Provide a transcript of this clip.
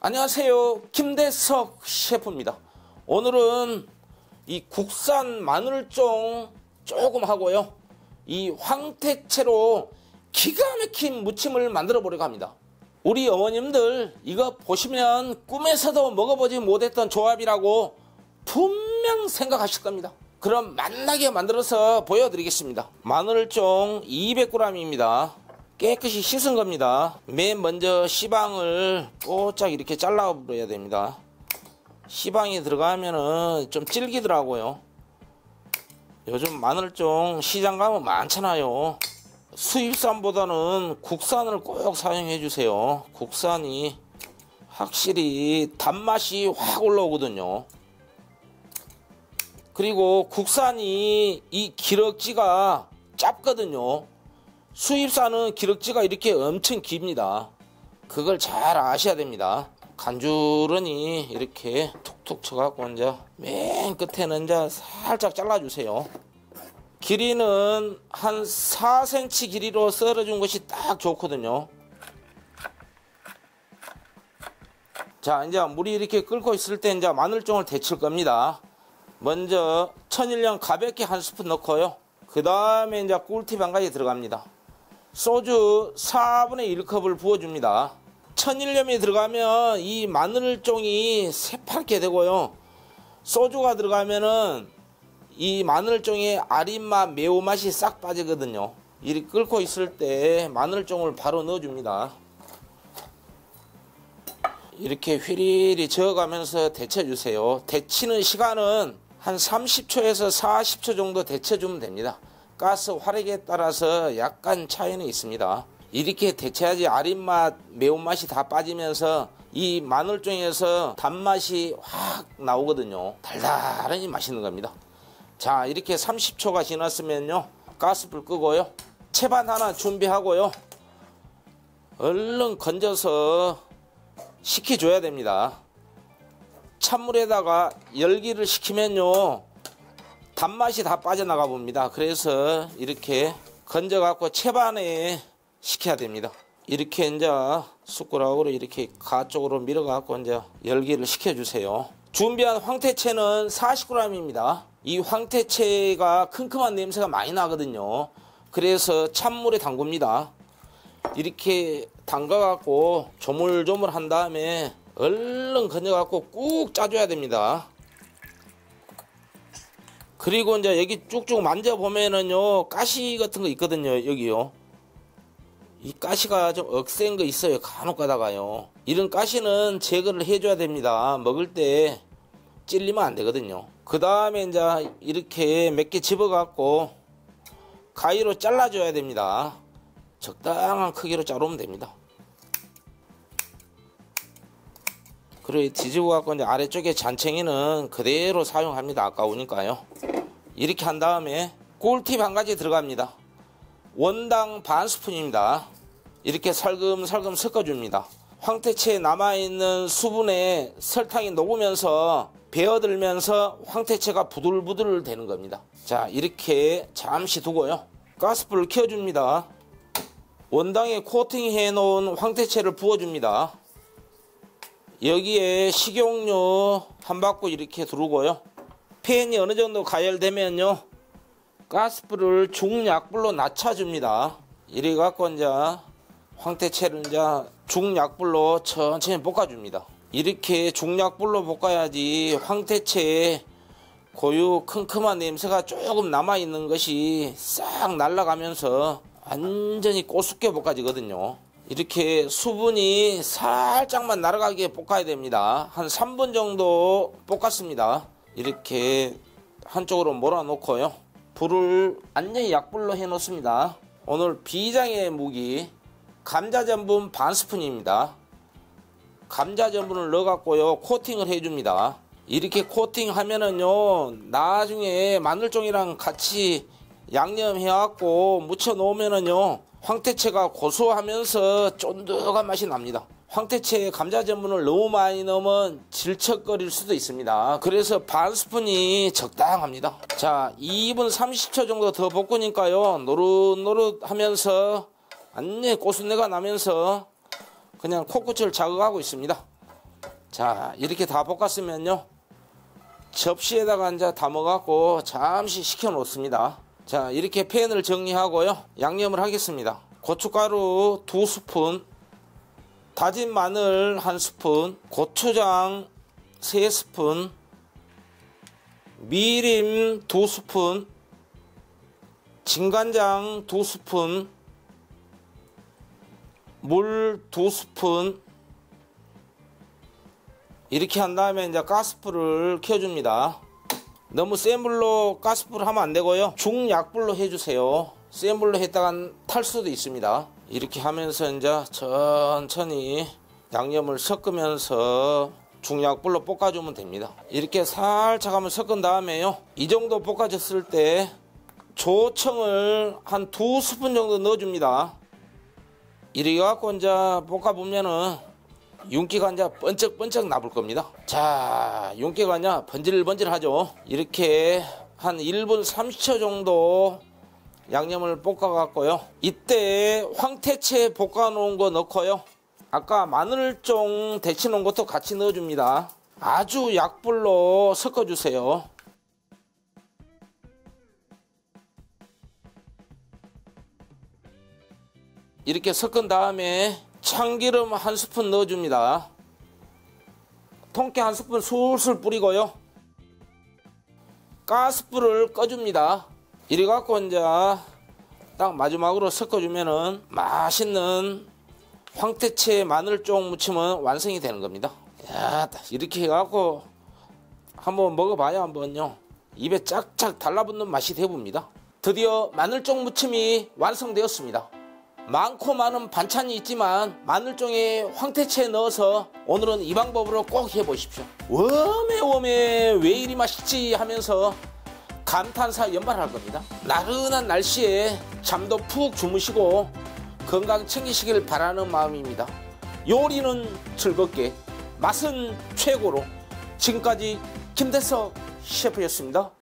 안녕하세요, 김대석 셰프입니다. 오늘은 이 국산 마늘종 조금 하고요, 이 황태채로 기가 막힌 무침을 만들어 보려고 합니다. 우리 어머님들 이거 보시면 꿈에서도 먹어보지 못했던 조합이라고 분명 생각하실 겁니다. 그럼 맛나게 만들어서 보여드리겠습니다. 마늘종 200g입니다. 깨끗이 씻은 겁니다. 맨 먼저 씨방을 꼬짝 이렇게 잘라버려야 됩니다. 씨방이 들어가면은 좀 질기더라고요. 요즘 마늘종 시장 가면 많잖아요. 수입산보다는 국산을 꼭 사용해 주세요. 국산이 확실히 단맛이 확 올라오거든요. 그리고 국산이 이 기럭지가 짧거든요. 수입산은 기럭지가 이렇게 엄청 깁니다. 그걸 잘 아셔야 됩니다. 간주러니 이렇게 툭툭 쳐갖고 이제 맨 끝에는 이제 살짝 잘라주세요. 길이는 한 4cm 길이로 썰어준 것이 딱 좋거든요. 자, 이제 물이 이렇게 끓고 있을 때 이제 마늘종을 데칠 겁니다. 먼저 천일염 가볍게 한 스푼 넣고요. 그 다음에 이제 꿀팁 한 가지 들어갑니다. 소주 4분의 1컵을 부어줍니다. 천일염이 들어가면 이 마늘종이 새파랗게 되고요. 소주가 들어가면은 이 마늘종의 아린맛, 매운맛이 싹 빠지거든요. 이렇게 끓고 있을 때 마늘종을 바로 넣어줍니다. 이렇게 휘리리 저어가면서 데쳐주세요. 데치는 시간은 한 30초에서 40초 정도 데쳐주면 됩니다. 가스 화력에 따라서 약간 차이는 있습니다. 이렇게 데쳐야지 아린맛, 매운맛이 다 빠지면서 이 마늘종에서 단맛이 확 나오거든요. 달달하니 맛있는 겁니다. 자, 이렇게 30초가 지났으면요, 가스불 끄고요, 채반 하나 준비하고요, 얼른 건져서 식혀줘야 됩니다. 찬물에다가 열기를 식히면요 단맛이 다 빠져나가 봅니다. 그래서 이렇게 건져 갖고 채반에 식혀야 됩니다. 이렇게 이제 숟가락으로 이렇게 가쪽으로 밀어 갖고 이제 열기를 식혀 주세요. 준비한 황태채는 40g입니다. 이 황태채가 큼큼한 냄새가 많이 나거든요. 그래서 찬물에 담굽니다. 이렇게 담가 갖고 조물조물 한 다음에 얼른 건져 갖고 꾹 짜줘야 됩니다. 그리고 이제 여기 쭉쭉 만져보면은요, 가시 같은 거 있거든요. 여기요. 이 가시가 좀 억센 거 있어요. 간혹 가다가요. 이런 가시는 제거를 해줘야 됩니다. 먹을 때 찔리면 안 되거든요. 그 다음에 이제 이렇게 몇 개 집어갖고 가위로 잘라줘야 됩니다. 적당한 크기로 자르면 됩니다. 그리고 뒤집어 갖고 이제 아래쪽에 잔챙이는 그대로 사용합니다. 아까우니까요. 이렇게 한 다음에 꿀팁 한 가지 들어갑니다. 원당 반 스푼입니다. 이렇게 살금살금 섞어줍니다. 황태채에 남아있는 수분에 설탕이 녹으면서 배어들면서 황태채가 부들부들 되는 겁니다. 자, 이렇게 잠시 두고요, 가스불을 켜줍니다. 원당에 코팅해 놓은 황태채를 부어줍니다. 여기에 식용유 한 바퀴 이렇게 두르고요, 팬이 어느 정도 가열되면요, 가스불을 중약불로 낮춰줍니다. 이래 갖고 이제 황태채를 이제 중약불로 천천히 볶아줍니다. 이렇게 중약불로 볶아야지 황태채에 고유 큼큼한 냄새가 조금 남아있는 것이 싹 날아가면서 완전히 꼬숩게 볶아지거든요. 이렇게 수분이 살짝만 날아가게 볶아야 됩니다. 한 3분 정도 볶았습니다. 이렇게 한쪽으로 몰아놓고요, 불을 완전히 약불로 해 놓습니다. 오늘 비장의 무기 감자전분 반 스푼입니다. 감자전분을 넣어 갖고요, 코팅을 해 줍니다. 이렇게 코팅하면은요, 나중에 마늘종이랑 같이 양념해 갖고 무쳐 놓으면은요, 황태채가 고소하면서 쫀득한 맛이 납니다. 황태채에 감자전분을 너무 많이 넣으면 질척거릴 수도 있습니다. 그래서 반 스푼이 적당합니다. 자, 2분 30초 정도 더 볶으니까요, 노릇노릇 하면서 완전히 고순내가 나면서 그냥 코끝을 자극하고 있습니다. 자, 이렇게 다 볶았으면요, 접시에다가 이제 담아갖고 잠시 식혀 놓습니다. 자, 이렇게 팬을 정리하고요, 양념을 하겠습니다. 고춧가루 2스푼, 다진 마늘 1스푼, 고추장 3스푼, 미림 2스푼, 진간장 2스푼, 물 2스푼. 이렇게 한 다음에 이제 가스불을 켜줍니다. 너무 센 불로 가스불 하면 안 되고요, 중약불로 해주세요. 센 불로 했다간 탈 수도 있습니다. 이렇게 하면서 이제 천천히 양념을 섞으면서 중약불로 볶아주면 됩니다. 이렇게 살짝 한번 섞은 다음에요, 이 정도 볶아졌을 때 조청을 한 2스푼 정도 넣어줍니다. 이렇게 갖고 이제 볶아보면은 윤기가 이제 번쩍번쩍 나볼 겁니다. 자, 윤기가 이제 번질번질하죠. 이렇게 한 1분 30초 정도 양념을 볶아갖고요, 이때 황태채 볶아놓은 거 넣고요, 아까 마늘종 데쳐놓은 것도 같이 넣어줍니다. 아주 약불로 섞어주세요. 이렇게 섞은 다음에 참기름 1스푼 넣어줍니다. 통깨 1스푼 술술 뿌리고요, 가스불을 꺼줍니다. 이래 갖고 이제 딱 마지막으로 섞어주면은 맛있는 황태채 마늘종 무침은 완성이 되는 겁니다. 야, 이렇게 해갖고 한번 먹어봐야 한번요, 입에 짝짝 달라붙는 맛이 되봅니다. 드디어 마늘종 무침이 완성되었습니다. 많고 많은 반찬이 있지만 마늘종에 황태채 넣어서 오늘은 이 방법으로 꼭 해보십시오. 웜에 왜 이리 맛있지 하면서 감탄사 연발할 겁니다. 나른한 날씨에 잠도 푹 주무시고 건강 챙기시길 바라는 마음입니다. 요리는 즐겁게, 맛은 최고로. 지금까지 김대석 셰프였습니다.